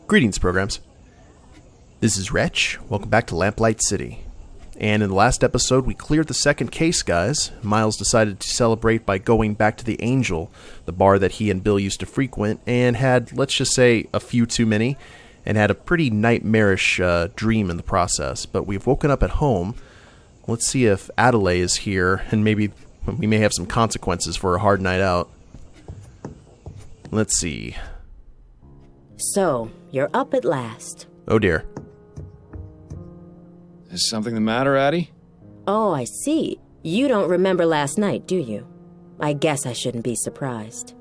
Greetings, programs. This is Wretch. Welcome back to Lamplight City. And in the last episode, we cleared the second case, guys. Miles decided to celebrate by going back to the Angel, the bar that he and Bill used to frequent, and had, let's just say, a few too many, and had a pretty nightmarish dream in the process. But we've woken up at home. Let's see if Adelaide is here, and maybe we may have some consequences for a hard night out. Let's see. So, you're up at last. Oh dear. Is something the matter, Addie? Oh, I see. You don't remember last night, do you? I guess I shouldn't be surprised.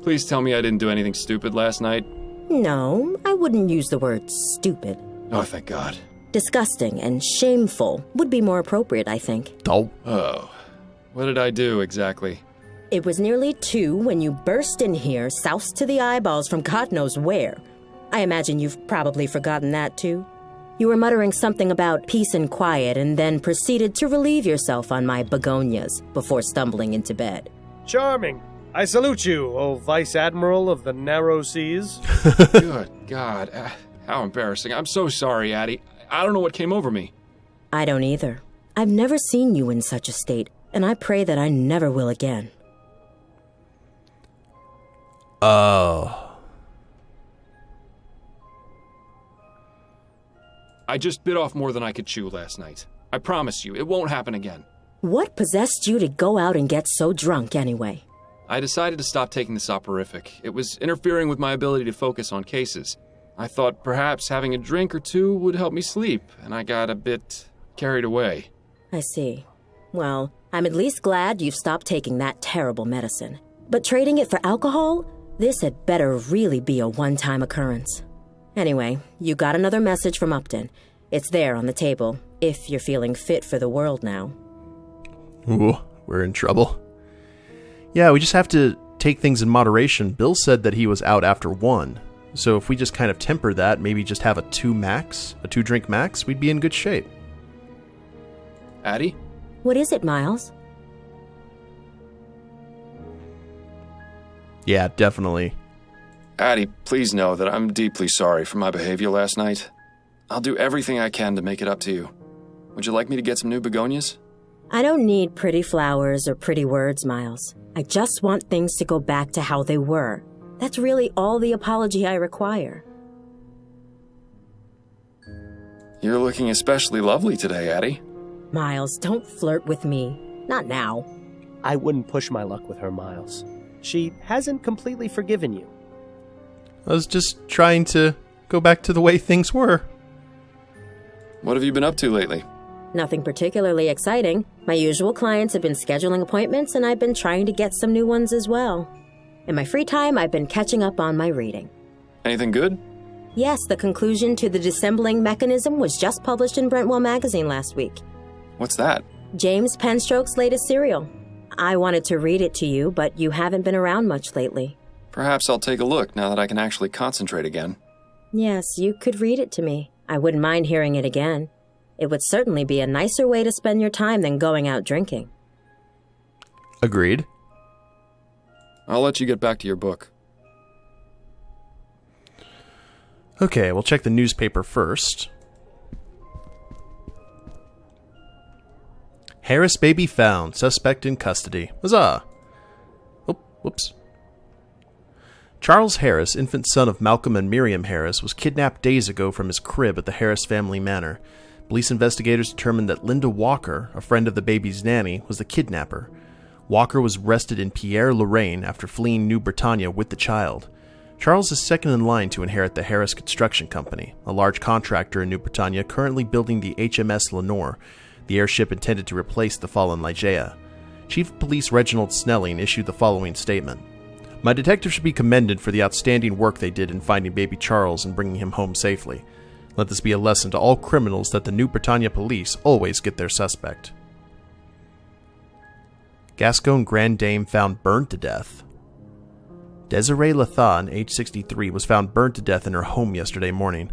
Please tell me I didn't do anything stupid last night. No, I wouldn't use the word stupid. Oh, thank God. Disgusting and shameful would be more appropriate, I think. Oh. What did I do, exactly? It was nearly 2 when you burst in here, soused to the eyeballs from God knows where. I imagine you've probably forgotten that, too. You were muttering something about peace and quiet and then proceeded to relieve yourself on my begonias before stumbling into bed. Charming. I salute you, O Vice Admiral of the Narrow Seas. Good God. How embarrassing. I'm so sorry, Addie. I don't know what came over me. I don't either. I've never seen you in such a state, and I pray that I never will again. Oh. I just bit off more than I could chew last night. I promise you, it won't happen again. What possessed you to go out and get so drunk anyway? I decided to stop taking the soporific. It was interfering with my ability to focus on cases. I thought perhaps having a drink or two would help me sleep, and I got a bit carried away. I see. Well, I'm at least glad you've stopped taking that terrible medicine. But trading it for alcohol? This had better really be a one-time occurrence. Anyway, you got another message from Upton. It's there on the table, if you're feeling fit for the world now. Ooh, we're in trouble. Yeah, we just have to take things in moderation. Bill said that he was out after 1. So if we just kind of temper that, maybe just have a 2-drink max, we'd be in good shape. Addie? What is it, Miles? Yeah, definitely. Addie, please know that I'm deeply sorry for my behavior last night. I'll do everything I can to make it up to you. Would you like me to get some new begonias? I don't need pretty flowers or pretty words, Miles. I just want things to go back to how they were. That's really all the apology I require. You're looking especially lovely today, Addie. Miles, don't flirt with me. Not now. I wouldn't push my luck with her, Miles. She hasn't completely forgiven you. I was just trying to go back to the way things were. What have you been up to lately? Nothing particularly exciting. My usual clients have been scheduling appointments, and I've been trying to get some new ones as well. In my free time, I've been catching up on my reading. Anything good? Yes, the conclusion to the dissembling mechanism was just published in Brentwell magazine last week. What's that? James Penstroke's latest serial. I wanted to read it to you, but you haven't been around much lately. Perhaps I'll take a look now that I can actually concentrate again. Yes, you could read it to me. I wouldn't mind hearing it again. It would certainly be a nicer way to spend your time than going out drinking. Agreed. I'll let you get back to your book. Okay, we'll check the newspaper first. Harris baby found. Suspect in custody. Huzzah! Oh, whoops. Charles Harris, infant son of Malcolm and Miriam Harris, was kidnapped days ago from his crib at the Harris family manor. Police investigators determined that Linda Walker, a friend of the baby's nanny, was the kidnapper. Walker was arrested in Pierre, Lorraine after fleeing New Britannia with the child. Charles is second in line to inherit the Harris Construction Company, a large contractor in New Britannia currently building the HMS Lenore, the airship intended to replace the fallen Ligeia. Chief of Police Reginald Snelling issued the following statement. My detectives should be commended for the outstanding work they did in finding baby Charles and bringing him home safely. Let this be a lesson to all criminals that the New Britannia police always get their suspect. Gascon Grand Dame found burned to death. Desiree Lathan, age 63, was found burned to death in her home yesterday morning.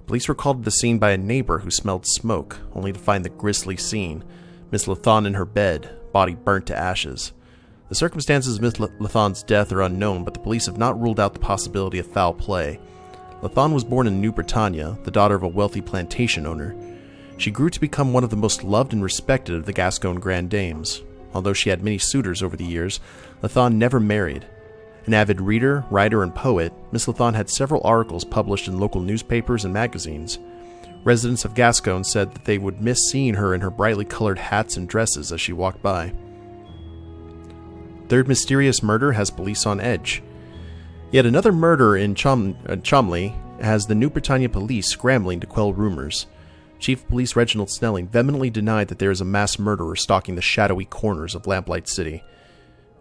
Police were called to the scene by a neighbor who smelled smoke, only to find the grisly scene. Miss Lathan in her bed, body burnt to ashes. The circumstances of Miss Lathon's death are unknown, but the police have not ruled out the possibility of foul play. Lathon was born in New Britannia, the daughter of a wealthy plantation owner. She grew to become one of the most loved and respected of the Gascon grand dames. Although she had many suitors over the years, Lathon never married. An avid reader, writer, and poet, Miss Lathon had several articles published in local newspapers and magazines. Residents of Gascon said that they would miss seeing her in her brightly colored hats and dresses as she walked by. Third mysterious murder has police on edge. Yet another murder in Cholmondeley has the New Britannia police scrambling to quell rumors. Chief of Police Reginald Snelling vehemently denied that there is a mass murderer stalking the shadowy corners of Lamplight City.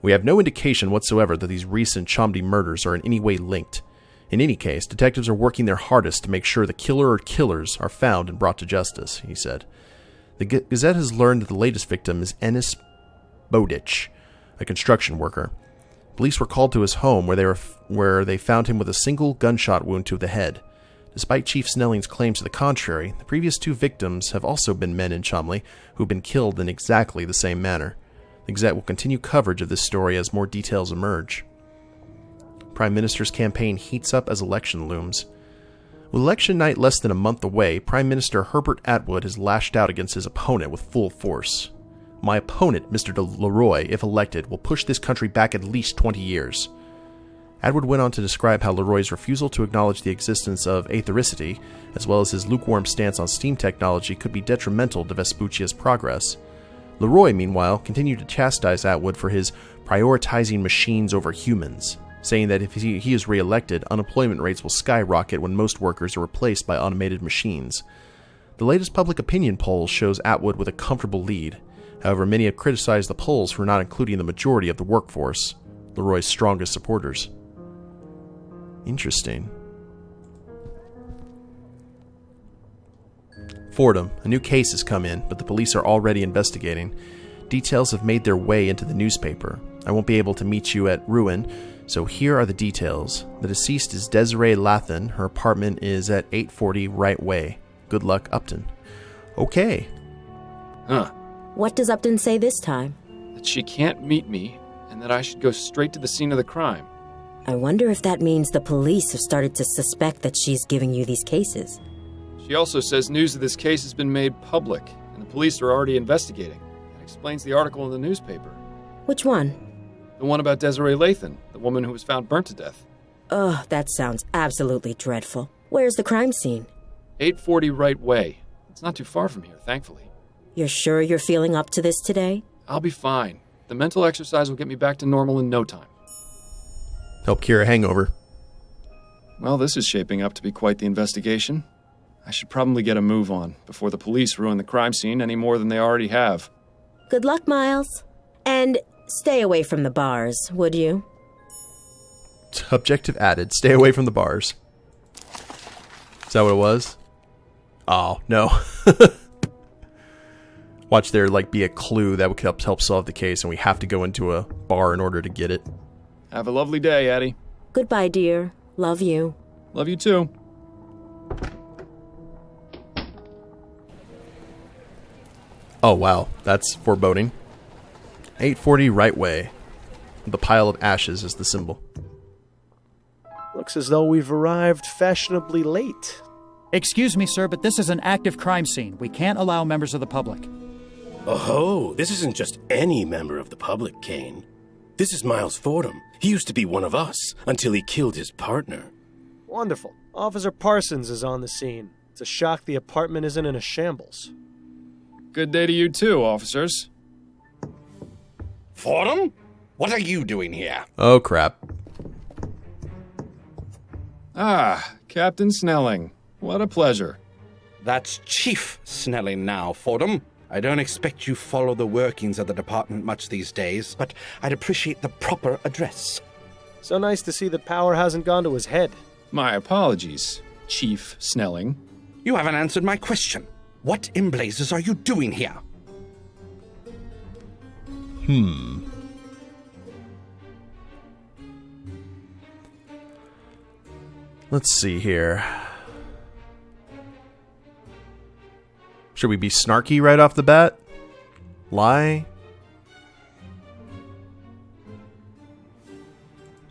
We have no indication whatsoever that these recent Cholmondeley murders are in any way linked. In any case, detectives are working their hardest to make sure the killer or killers are found and brought to justice, he said. The Gazette has learned that the latest victim is Ennis Bowditch, a construction worker. Police were called to his home where they found him with a single gunshot wound to the head. Despite Chief Snelling's claims to the contrary, the previous two victims have also been men in Cholmondeley who have been killed in exactly the same manner. The Gazette will continue coverage of this story as more details emerge. Prime Minister's campaign heats up as election looms. With election night less than a month away, Prime Minister Herbert Atwood has lashed out against his opponent with full force. My opponent, Mr. Leroy, if elected, will push this country back at least 20 years. Atwood went on to describe how Leroy's refusal to acknowledge the existence of aethericity, as well as his lukewarm stance on steam technology, could be detrimental to Vespuccia's progress. Leroy, meanwhile, continued to chastise Atwood for his prioritizing machines over humans, saying that if he is re-elected, unemployment rates will skyrocket when most workers are replaced by automated machines. The latest public opinion poll shows Atwood with a comfortable lead. However, many have criticized the polls for not including the majority of the workforce, Leroy's strongest supporters. Interesting. Fordham. A new case has come in, but the police are already investigating. Details have made their way into the newspaper. I won't be able to meet you at Ruin, so here are the details. The deceased is Desiree Lathan. Her apartment is at 840 Right Way. Good luck, Upton. Okay. Huh. What does Upton say this time? That she can't meet me, and that I should go straight to the scene of the crime. I wonder if that means the police have started to suspect that she's giving you these cases. She also says news of this case has been made public, and the police are already investigating. That explains the article in the newspaper. Which one? The one about Desiree Lathan, the woman who was found burnt to death. Ugh, that sounds absolutely dreadful. Where's the crime scene? 840 Right Way. It's not too far from here, thankfully. You're sure you're feeling up to this today? I'll be fine. The mental exercise will get me back to normal in no time. Help cure a hangover. Well, this is shaping up to be quite the investigation. I should probably get a move on before the police ruin the crime scene any more than they already have. Good luck, Miles. And stay away from the bars, would you? Objective added. Stay away from the bars. Is that what it was? Oh, no. Watch there be a clue that would help solve the case, and we have to go into a bar in order to get it. Have a lovely day, Addie. Goodbye, dear. Love you. Love you too. Oh, wow. That's foreboding. 840 Right Way. The pile of ashes is the symbol. Looks as though we've arrived fashionably late. Excuse me, sir, but this is an active crime scene. We can't allow members of the public. Oh, this isn't just any member of the public, Kane. This is Miles Fordham. He used to be one of us until he killed his partner. Wonderful. Officer Parsons is on the scene. It's a shock the apartment isn't in a shambles. Good day to you too, officers. Fordham? What are you doing here? Oh, crap. Ah, Captain Snelling. What a pleasure. That's Chief Snelling now, Fordham. I don't expect you follow the workings of the department much these days, but I'd appreciate the proper address. So nice to see that power hasn't gone to his head. My apologies, Chief Snelling. You haven't answered my question. What in blazes are you doing here? Let's see here. Should we be snarky right off the bat? Lie?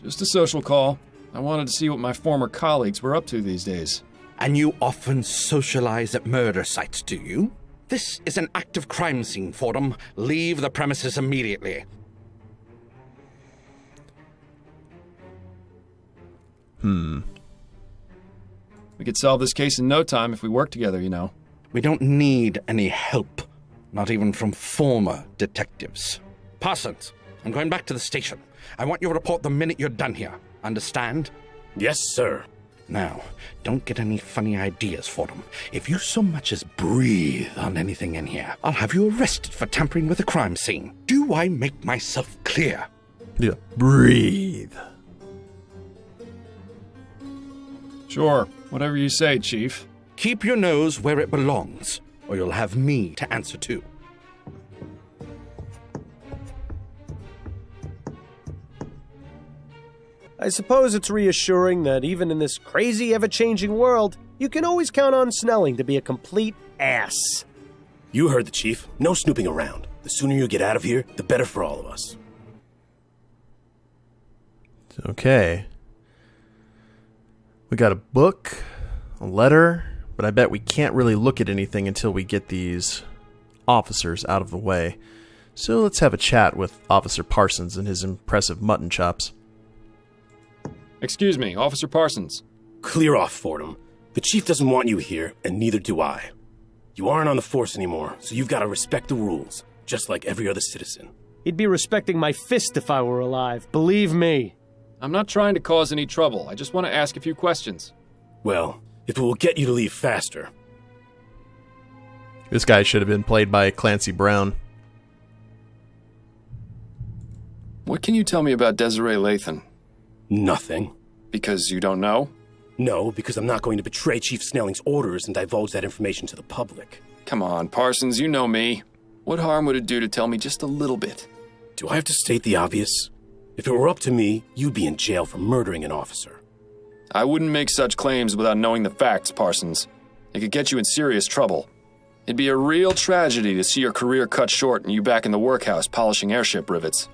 Just a social call. I wanted to see what my former colleagues were up to these days. And you often socialize at murder sites, do you? This is an active crime scene, Fordham. Leave the premises immediately. We could solve this case in no time if we work together, you know. We don't need any help. Not even from former detectives. Parsons, I'm going back to the station. I want you to report the minute you're done here. Understand? Yes, sir. Now, don't get any funny ideas, Fordham. If you so much as breathe on anything in here, I'll have you arrested for tampering with a crime scene. Do I make myself clear? Yeah. Breathe. Sure, whatever you say, Chief. Keep your nose where it belongs, or you'll have me to answer to. I suppose it's reassuring that even in this crazy, ever-changing world, you can always count on Snelling to be a complete ass. You heard the chief. No snooping around. The sooner you get out of here, the better for all of us. Okay. We got a book, a letter, but I bet we can't really look at anything until we get these officers out of the way. So let's have a chat with Officer Parsons and his impressive mutton chops. Excuse me, Officer Parsons. Clear off, Fordham. The chief doesn't want you here, and neither do I. You aren't on the force anymore, so you've got to respect the rules, just like every other citizen. He'd be respecting my fist if I were alive, believe me. I'm not trying to cause any trouble. I just want to ask a few questions. Well, if it will get you to leave faster. This guy should have been played by Clancy Brown. What can you tell me about Desiree Lathan? Nothing. Because you don't know? No, because I'm not going to betray Chief Snelling's orders and divulge that information to the public. Come on, Parsons, you know me. What harm would it do to tell me just a little bit? Do I have to state the obvious? If it were up to me, you'd be in jail for murdering an officer. I wouldn't make such claims without knowing the facts, Parsons. It could get you in serious trouble. It'd be a real tragedy to see your career cut short and you back in the workhouse polishing airship rivets.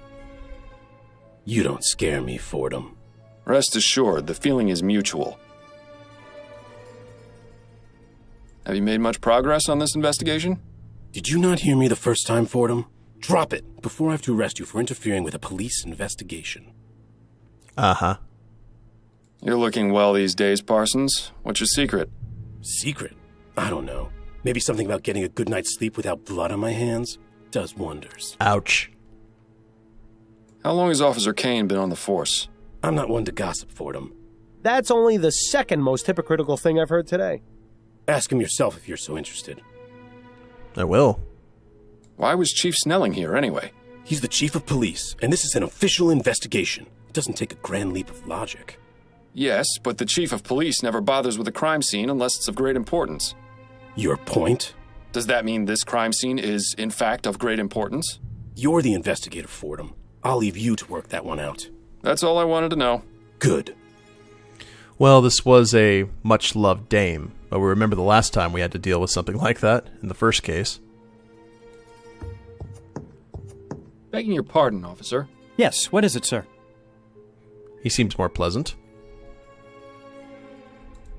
You don't scare me, Fordham. Rest assured, the feeling is mutual. Have you made much progress on this investigation? Did you not hear me the first time, Fordham? Drop it before I have to arrest you for interfering with a police investigation. Uh-huh. You're looking well these days, Parsons. What's your secret? Secret? I don't know. Maybe something about getting a good night's sleep without blood on my hands? Does wonders. Ouch. How long has Officer Kane been on the force? I'm not one to gossip, Fordham. That's only the second most hypocritical thing I've heard today. Ask him yourself if you're so interested. I will. Why was Chief Snelling here, anyway? He's the chief of police, and this is an official investigation. It doesn't take a grand leap of logic. Yes, but the chief of police never bothers with a crime scene unless it's of great importance. Your point? Does that mean this crime scene is, in fact, of great importance? You're the investigator, Fordham. I'll leave you to work that one out. That's all I wanted to know. Good. Well, this was a much-loved dame, but we remember the last time we had to deal with something like that in the first case. Begging your pardon, officer. Yes, what is it, sir? He seems more pleasant.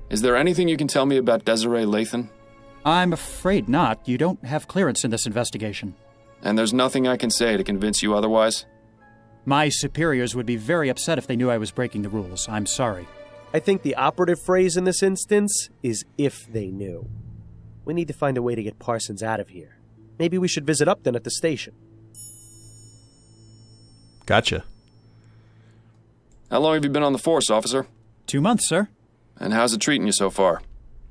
Is there anything you can tell me about Desiree Lathan? I'm afraid not. You don't have clearance in this investigation. And there's nothing I can say to convince you otherwise? My superiors would be very upset if they knew I was breaking the rules. I'm sorry. I think the operative phrase in this instance is if they knew. We need to find a way to get Parsons out of here. Maybe we should visit Upton at the station. Gotcha. How long have you been on the force, officer? 2 months, sir. And how's it treating you so far?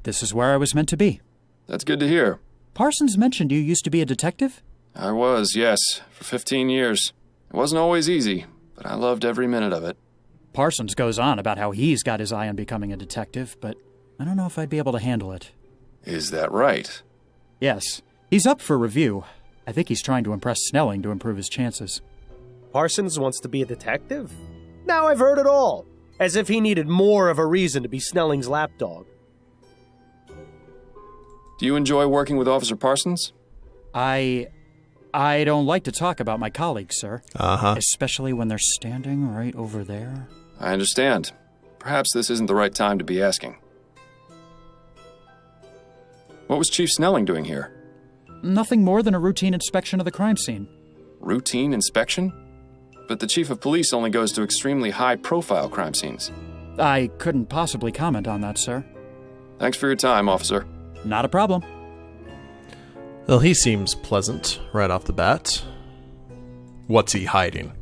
This is where I was meant to be. That's good to hear. Parsons mentioned you used to be a detective? I was, yes, for 15 years. It wasn't always easy, but I loved every minute of it. Parsons goes on about how he's got his eye on becoming a detective, but I don't know if I'd be able to handle it. Is that right? Yes. He's up for review. I think he's trying to impress Snelling to improve his chances. Parsons wants to be a detective? Now I've heard it all. As if he needed more of a reason to be Snelling's lapdog. Do you enjoy working with Officer Parsons? I don't like to talk about my colleagues, sir. Uh-huh. Especially when they're standing right over there. I understand. Perhaps this isn't the right time to be asking. What was Chief Snelling doing here? Nothing more than a routine inspection of the crime scene. Routine inspection? But the Chief of Police only goes to extremely high-profile crime scenes. I couldn't possibly comment on that, sir. Thanks for your time, officer. Not a problem. Well, he seems pleasant right off the bat. What's he hiding?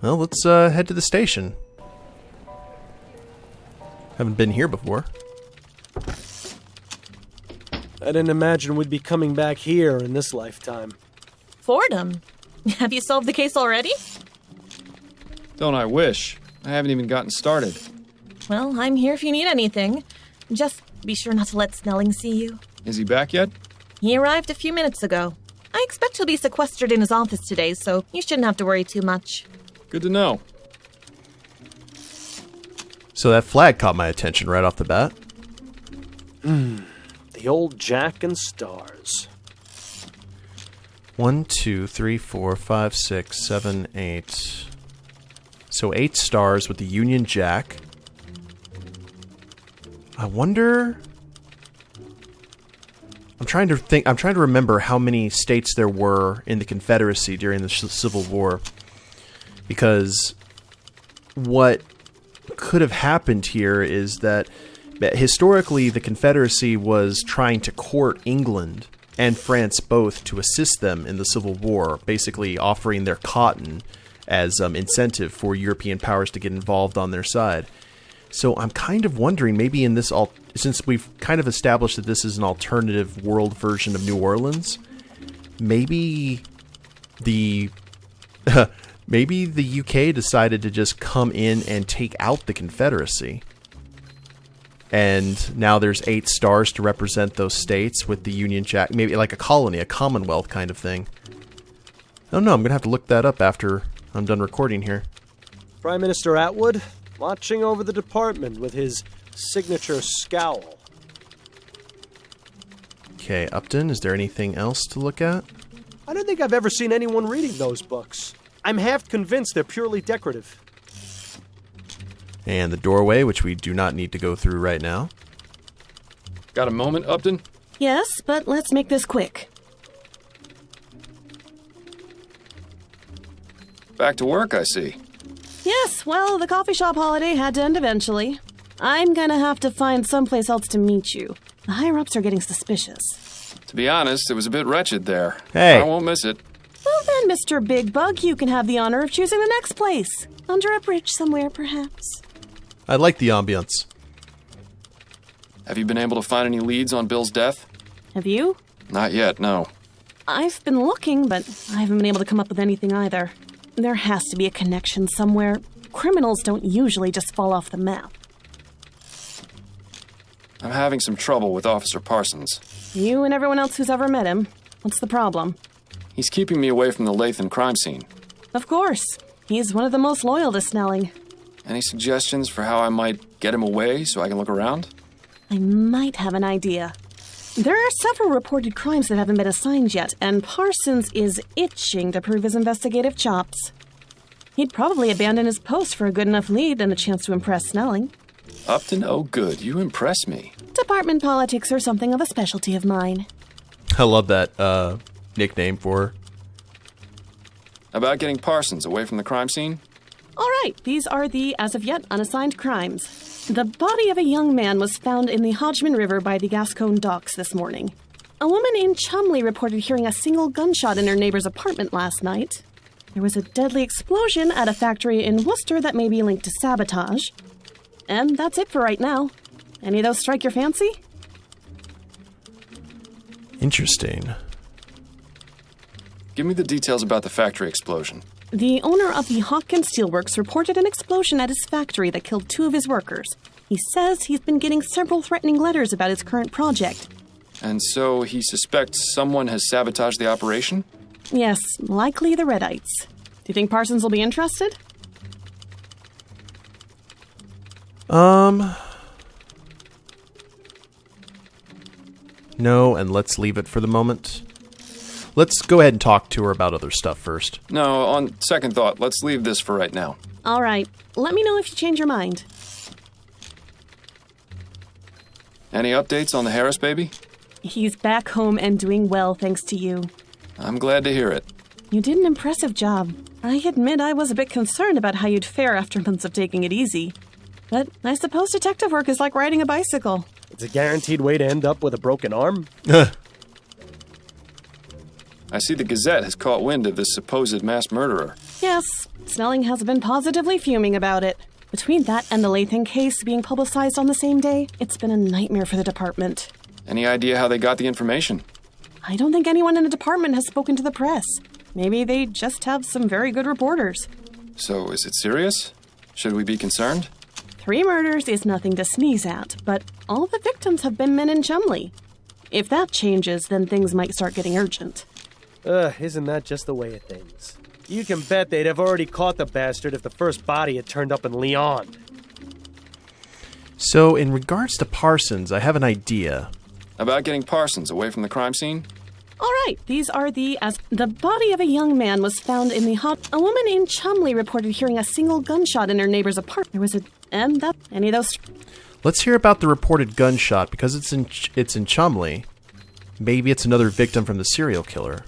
Well, let's head to the station. Haven't been here before. I didn't imagine we'd be coming back here in this lifetime. Fordham? Have you solved the case already? Don't I wish? I haven't even gotten started. Well, I'm here if you need anything. Just be sure not to let Snelling see you. Is he back yet? He arrived a few minutes ago. I expect he'll be sequestered in his office today, so you shouldn't have to worry too much. Good to know. So that flag caught my attention right off the bat. The old Jack and Stars. 1, 2, 3, 4, 5, 6, 7, 8. So 8 stars with the Union Jack. I wonder... I'm trying to remember how many states there were in the Confederacy during the Civil War. Because what could have happened here is that historically the Confederacy was trying to court England and France both to assist them in the Civil War, basically offering their cotton as incentive for European powers to get involved on their side. So I'm kind of wondering, maybe in this, since we've kind of established that this is an alternative world version of New Orleans, maybe the maybe the UK decided to just come in and take out the Confederacy. And now there's 8 stars to represent those states with the Union Jack, maybe like a colony, a commonwealth kind of thing. I don't know, I'm going to have to look that up after I'm done recording here. Prime Minister Atwood, watching over the department with his signature scowl. Okay, Upton, is there anything else to look at? I don't think I've ever seen anyone reading those books. I'm half convinced they're purely decorative. And the doorway, which we do not need to go through right now. Got a moment, Upton? Yes, but let's make this quick. Back to work, I see. Yes, well, the coffee shop holiday had to end eventually. I'm gonna have to find someplace else to meet you. The higher-ups are getting suspicious. To be honest, it was a bit wretched there. Hey. I won't miss it. Well then, Mr. Big Bug, you can have the honor of choosing the next place. Under a bridge somewhere, perhaps. I like the ambience. Have you been able to find any leads on Bill's death? Have you? Not yet, no. I've been looking, but I haven't been able to come up with anything either. There has to be a connection somewhere. Criminals don't usually just fall off the map. I'm having some trouble with Officer Parsons. You and everyone else who's ever met him. What's the problem? He's keeping me away from the Lathan crime scene. Of course. He's one of the most loyal to Snelling. Any suggestions for how I might get him away so I can look around? I might have an idea. There are several reported crimes that haven't been assigned yet, and Parsons is itching to prove his investigative chops. He'd probably abandon his post for a good enough lead and a chance to impress Snelling. Upton, oh good, you impress me. Department politics are something of a specialty of mine. I love that nickname for her. About getting Parsons away from the crime scene? All right, these are the, as of yet, unassigned crimes. The body of a young man was found in the Hodgman River by the Gascon docks this morning. A woman in Chumley reported hearing a single gunshot in her neighbor's apartment last night. There was a deadly explosion at a factory in Worcester that may be linked to sabotage. And that's it for right now. Any of those strike your fancy? Interesting. Give me the details about the factory explosion. The owner of the Hawkins Steelworks reported an explosion at his factory that killed 2 of his workers. He says he's been getting several threatening letters about his current project. And so he suspects someone has sabotaged the operation? Yes, likely the Redites. Do you think Parsons will be interested? No, and let's leave it for the moment. Let's go ahead and talk to her about other stuff first. No, on second thought, let's leave this for right now. All right. Let me know if you change your mind. Any updates on the Harris baby? He's back home and doing well thanks to you. I'm glad to hear it. You did an impressive job. I admit I was a bit concerned about how you'd fare after months of taking it easy. But I suppose detective work is like riding a bicycle. It's a guaranteed way to end up with a broken arm. I see the Gazette has caught wind of this supposed mass murderer. Yes, Snelling has been positively fuming about it. Between that and the Lathan case being publicized on the same day, it's been a nightmare for the department. Any idea how they got the information? I don't think anyone in the department has spoken to the press. Maybe they just have some very good reporters. So, is it serious? Should we be concerned? 3 murders is nothing to sneeze at, but all the victims have been men in Chumley. If that changes, then things might start getting urgent. Isn't that just the way of things? You can bet they'd have already caught the bastard if the first body had turned up in Leon. So, in regards to Parsons, I have an idea. About getting Parsons away from the crime scene? All right, these are the body of a young man was found in the A woman in Chumley reported hearing a single gunshot in her neighbor's apartment. There was any of those. Let's hear about the reported gunshot, because it's in Chumley. Maybe it's another victim from the serial killer.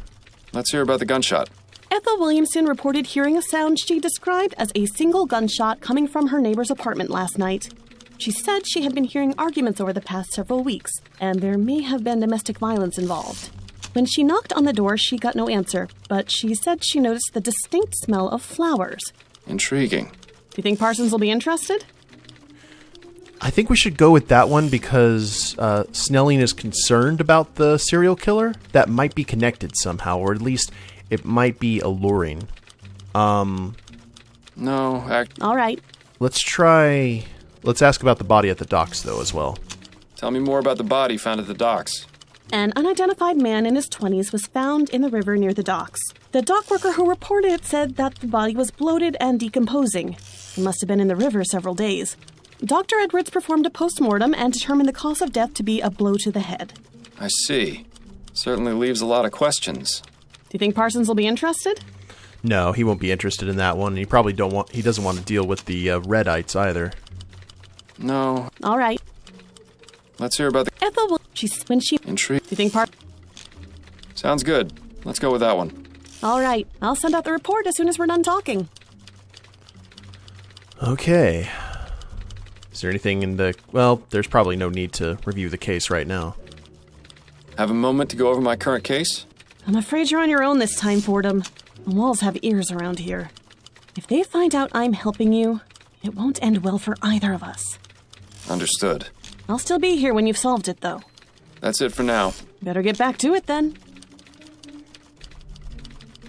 Let's hear about the gunshot. Ethel Williamson reported hearing a sound she described as a single gunshot coming from her neighbor's apartment last night. She said she had been hearing arguments over the past several weeks, and there may have been domestic violence involved. When she knocked on the door, she got no answer, but she said she noticed the distinct smell of flowers. Intriguing. Do you think Parsons will be interested? I think we should go with that one because Snelling is concerned about the serial killer. That might be connected somehow, or at least it might be alluring. No, All right. Let's ask about the body at the docks, though, as well. Tell me more about the body found at the docks. An unidentified man in his 20s was found in the river near the docks. The dock worker who reported it said that the body was bloated and decomposing. He must have been in the river several days. Dr. Edwards performed a post-mortem and determined the cause of death to be a blow to the head. I see. Certainly leaves a lot of questions. Do you think Parsons will be interested? No, he won't be interested in that one. He probably he doesn't want to deal with the Redites either. No. All right. Let's hear about the Ethel, intrigue. Do you think Sounds good. Let's go with that one. All right. I'll send out the report as soon as we're done talking. Okay. Is there anything in the... Well, there's probably no need to review the case right now. Have a moment to go over my current case? I'm afraid you're on your own this time, Fordham. The walls have ears around here. If they find out I'm helping you, it won't end well for either of us. Understood. I'll still be here when you've solved it, though. That's it for now. Better get back to it, then.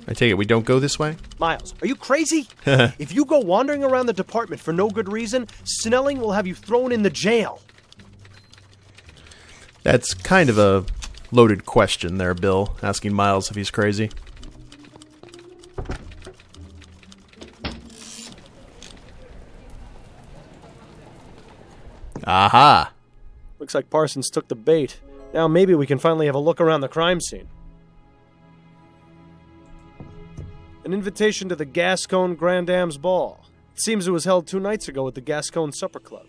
I take it we don't go this way? Miles, are you crazy? If you go wandering around the department for no good reason, Snelling will have you thrown in the jail. That's kind of a loaded question there, Bill, asking Miles if he's crazy. Aha! Looks like Parsons took the bait. Now maybe we can finally have a look around the crime scene. An invitation to the Gascon Grand Dame's Ball. It seems it was held 2 nights ago at the Gascon Supper Club.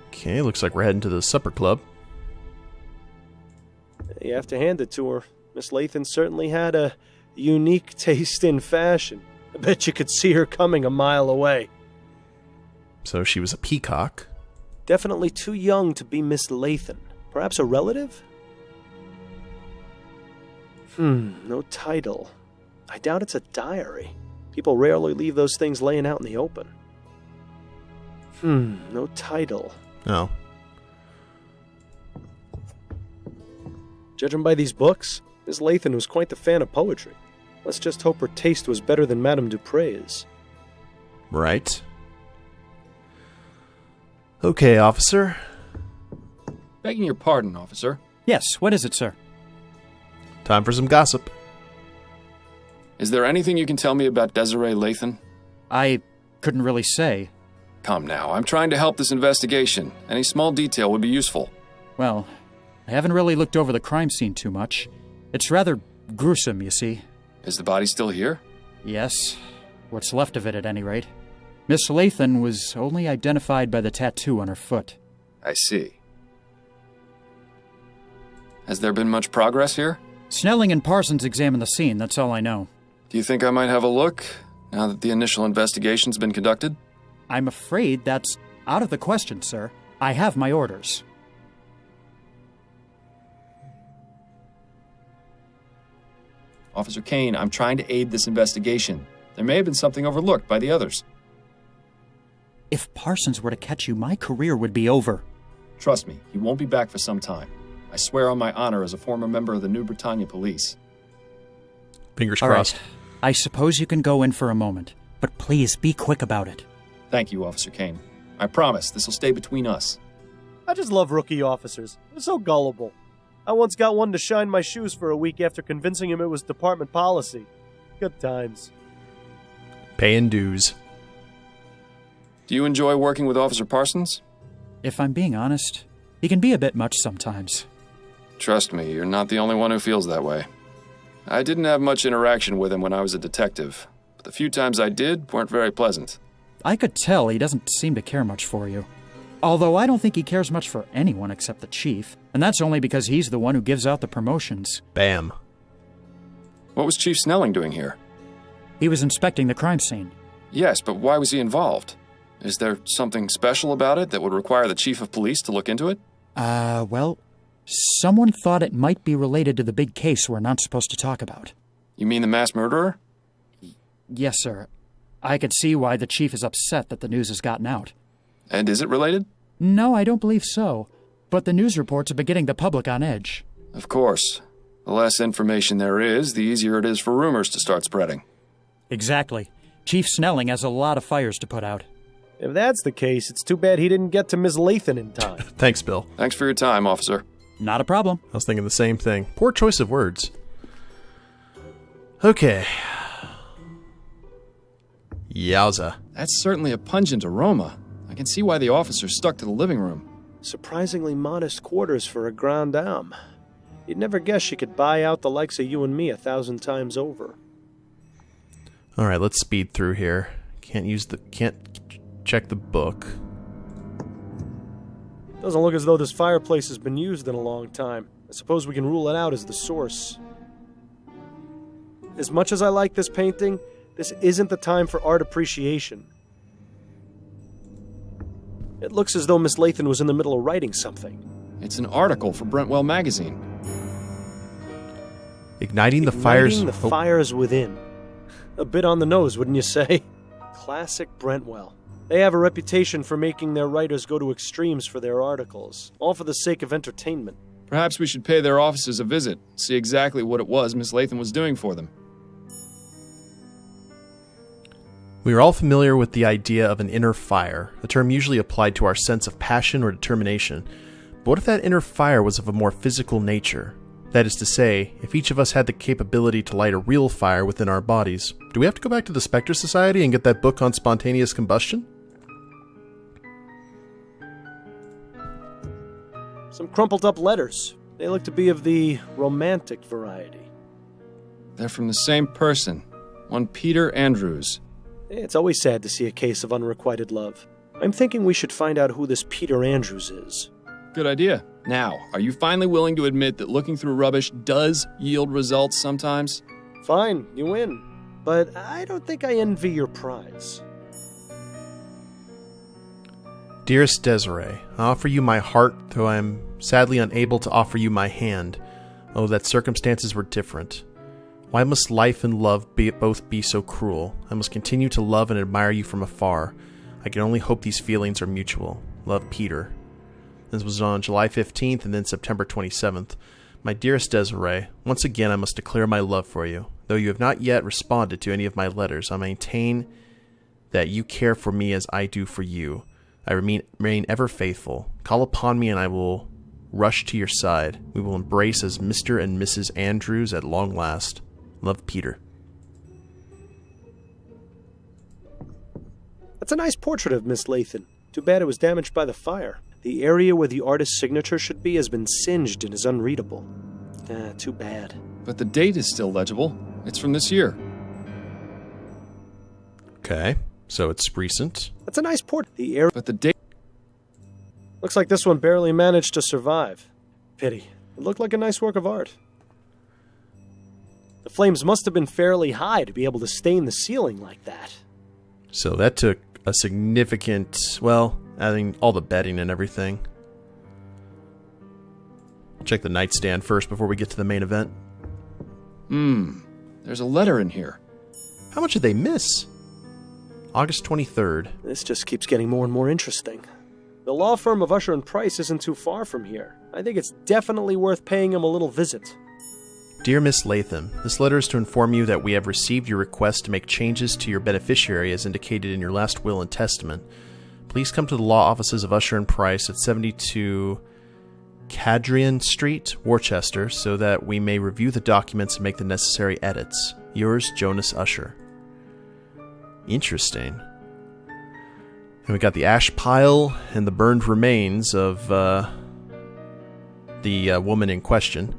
Okay, looks like we're heading to the supper club. You have to hand it to her. Miss Lathan certainly had a unique taste in fashion. I bet you could see her coming a mile away. So she was a peacock. Definitely too young to be Miss Lathan. Perhaps a relative? No title. I doubt it's a diary. People rarely leave those things laying out in the open. No title. Oh. Judging by these books, Miss Lathan was quite the fan of poetry. Let's just hope her taste was better than Madame Dupre's. Right. Okay, officer. Begging your pardon, officer. Yes, what is it, sir? Time for some gossip. Is there anything you can tell me about Desiree Lathan? I couldn't really say. Come now, I'm trying to help this investigation. Any small detail would be useful. Well, I haven't really looked over the crime scene too much. It's rather gruesome, you see. Is the body still here? Yes, what's left of it at any rate. Miss Lathan was only identified by the tattoo on her foot. I see. Has there been much progress here? Snelling and Parsons examined the scene, that's all I know. Do you think I might have a look, now that the initial investigation's been conducted? I'm afraid that's out of the question, sir. I have my orders. Officer Kane, I'm trying to aid this investigation. There may have been something overlooked by the others. If Parsons were to catch you, my career would be over. Trust me, he won't be back for some time. I swear on my honor as a former member of the New Britannia Police. Fingers All crossed. right. I suppose you can go in for a moment, but please be quick about it. Thank you, Officer Kane. I promise this will stay between us. I just love rookie officers. They're so gullible. I once got one to shine my shoes for a week after convincing him it was department policy. Good times. Paying dues. Do you enjoy working with Officer Parsons? If I'm being honest, he can be a bit much sometimes. Trust me, you're not the only one who feels that way. I didn't have much interaction with him when I was a detective, but the few times I did weren't very pleasant. I could tell he doesn't seem to care much for you. Although I don't think he cares much for anyone except the chief, and that's only because he's the one who gives out the promotions. Bam. What was Chief Snelling doing here? He was inspecting the crime scene. Yes, but why was he involved? Is there something special about it that would require the chief of police to look into it? Well, someone thought it might be related to the big case we're not supposed to talk about. You mean the mass murderer? Yes, sir. I could see why the chief is upset that the news has gotten out. And is it related? No, I don't believe so. But the news reports are beginning the public on edge. Of course. The less information there is, the easier it is for rumors to start spreading. Exactly. Chief Snelling has a lot of fires to put out. If that's the case, it's too bad he didn't get to Miss Lathan in time. Thanks, Bill. Thanks for your time, officer. Not a problem. I was thinking the same thing. Poor choice of words. Okay. Yowza. That's certainly a pungent aroma. I can see why the officer stuck to the living room. Surprisingly modest quarters for a grande dame. You'd never guess she could buy out the likes of you and me 1,000 times over. All right, let's speed through here. Can't check the book. Doesn't look as though this fireplace has been used in a long time. I suppose we can rule it out as the source. As much as I like this painting, this isn't the time for art appreciation. It looks as though Miss Lathan was in the middle of writing something. It's an article for Brentwell magazine. Igniting the fires within. A bit on the nose, wouldn't you say? Classic Brentwell. They have a reputation for making their writers go to extremes for their articles, all for the sake of entertainment. Perhaps we should pay their offices a visit, see exactly what it was Miss Lathan was doing for them. We are all familiar with the idea of an inner fire, a term usually applied to our sense of passion or determination. But what if that inner fire was of a more physical nature? That is to say, if each of us had the capability to light a real fire within our bodies, do we have to go back to the Spectre Society and get that book on spontaneous combustion? Some crumpled up letters. They look to be of the romantic variety. They're from the same person, one Peter Andrews. It's always sad to see a case of unrequited love. I'm thinking we should find out who this Peter Andrews is. Good idea. Now, are you finally willing to admit that looking through rubbish does yield results sometimes? Fine, you win. But I don't think I envy your prize. Dearest Desiree, I offer you my heart, though I am sadly unable to offer you my hand. Oh, that circumstances were different. Why must life and love both be so cruel? I must continue to love and admire you from afar. I can only hope these feelings are mutual. Love, Peter. This was on July 15th and then September 27th. My dearest Desiree, once again I must declare my love for you. Though you have not yet responded to any of my letters, I maintain that you care for me as I do for you. I remain ever faithful. Call upon me and I will rush to your side. We will embrace as Mr. and Mrs. Andrews at long last. Love, Peter. That's a nice portrait of Miss Lathan. Too bad it was damaged by the fire. The area where the artist's signature should be has been singed and is unreadable. Too bad. But the date is still legible. It's from this year. Okay, so it's recent. That's a nice port. But the date... Looks like this one barely managed to survive. Pity. It looked like a nice work of art. The flames must have been fairly high to be able to stain the ceiling like that. So that took a significant, well, I mean, all the bedding and everything. I'll check the nightstand first before we get to the main event. There's a letter in here. How much did they miss? August 23rd. This just keeps getting more and more interesting. The law firm of Usher and Price isn't too far from here. I think it's definitely worth paying him a little visit. Dear Miss Latham, this letter is to inform you that we have received your request to make changes to your beneficiary as indicated in your last will and testament. Please come to the law offices of Usher and Price at 72 Cadrian Street, Worcester, so that we may review the documents and make the necessary edits. Yours, Jonas Usher. Interesting. And we got the ash pile and the burned remains of the woman in question.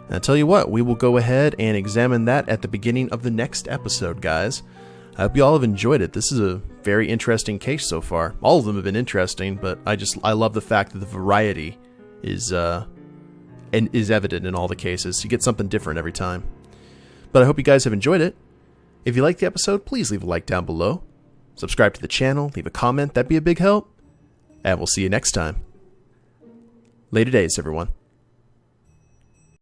And I'll tell you what, we will go ahead and examine that at the beginning of the next episode, guys. I hope you all have enjoyed it. This is a very interesting case so far. All of them have been interesting, but I love the fact that the variety is evident in all the cases. You get something different every time. But I hope you guys have enjoyed it. If you liked the episode, please leave a like down below. Subscribe to the channel, leave a comment, that'd be a big help. And we'll see you next time. Later days, everyone.